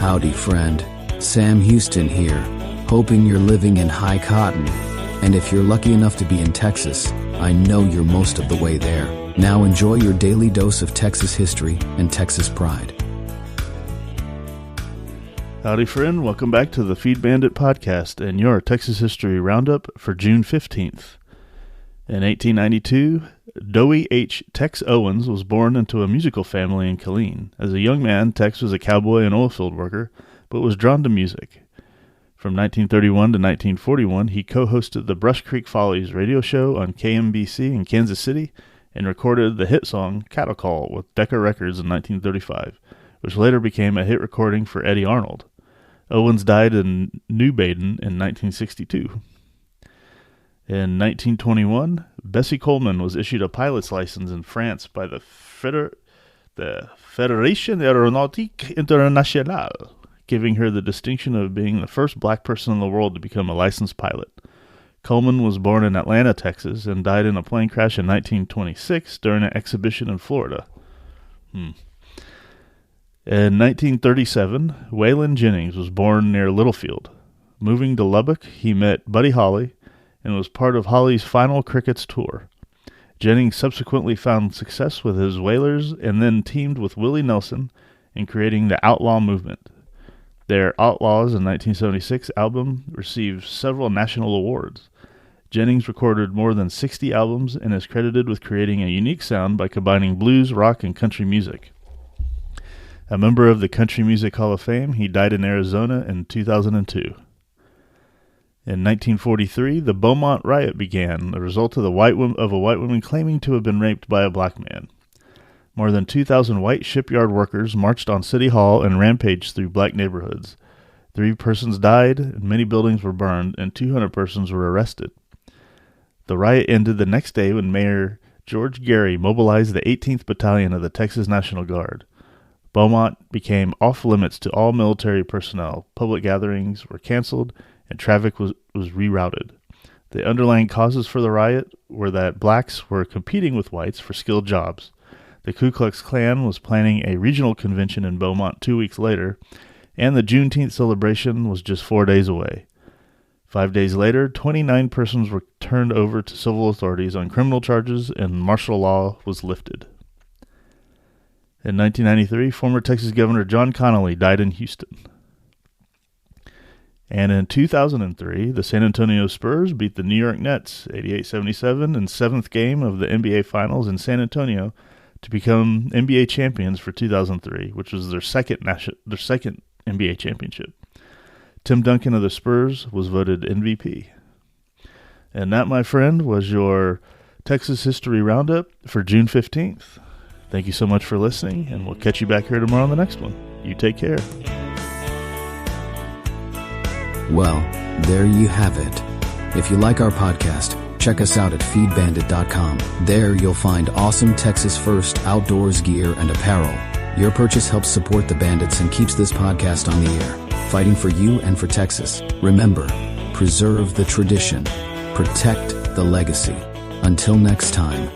Howdy, friend. Sam Houston here, hoping you're living in high cotton. And if you're lucky enough to be in Texas, I know you're most of the way there. Now enjoy your daily dose of Texas history and Texas pride. Howdy, friend. Welcome back to the Feed Bandit podcast and your Texas History Roundup for June 15th. In 1892, Dowie H. Tex Owens was born into a musical family in Killeen. As a young man, Tex was a cowboy and oilfield worker, but was drawn to music. From 1931 to 1941, he co-hosted the Brush Creek Follies radio show on KMBC in Kansas City and recorded the hit song Cattle Call with Decca Records in 1935, which later became a hit recording for Eddie Arnold. Owens died in New Baden in 1962. In 1921, Bessie Coleman was issued a pilot's license in France by the Fédération Aéronautique Internationale, giving her the distinction of being the first black person in the world to become a licensed pilot. Coleman was born in Atlanta, Texas, and died in a plane crash in 1926 during an exhibition in Florida. In 1937, Waylon Jennings was born near Littlefield. Moving to Lubbock, he met Buddy Holly and was part of Holly's final Crickets tour. Jennings subsequently found success with his Wailers and then teamed with Willie Nelson in creating the Outlaw movement. Their Outlaws in 1976 album received several national awards. Jennings recorded more than 60 albums and is credited with creating a unique sound by combining blues, rock, and country music. A member of the Country Music Hall of Fame, he died in Arizona in 2002. In 1943, the Beaumont riot began, the result of a white woman claiming to have been raped by a black man. More than 2,000 white shipyard workers marched on City Hall and rampaged through black neighborhoods. 3 persons died, and many buildings were burned, and 200 persons were arrested. The riot ended the next day when Mayor George Gary mobilized the 18th Battalion of the Texas National Guard. Beaumont became off-limits to all military personnel. Public gatherings were canceled, and traffic was rerouted. The underlying causes for the riot were that blacks were competing with whites for skilled jobs. The Ku Klux Klan was planning a regional convention in Beaumont 2 weeks later, and the Juneteenth celebration was just 4 days away. 5 days later, 29 persons were turned over to civil authorities on criminal charges, and martial law was lifted. In 1993, former Texas Governor John Connally died in Houston. And in 2003, the San Antonio Spurs beat the New York Nets 88-77 in 7th game of the NBA Finals in San Antonio to become NBA champions for 2003, which was their second NBA championship. Tim Duncan of the Spurs was voted MVP. And that, my friend, was your Texas History Roundup for June 15th. Thank you so much for listening, and we'll catch you back here tomorrow on the next one. You take care. Well, there you have it. If you like our podcast, check us out at feedbandit.com. There you'll find awesome Texas First outdoors gear and apparel. Your purchase helps support the Bandits and keeps this podcast on the air, fighting for you and for Texas. Remember, preserve the tradition, protect the legacy. Until next time.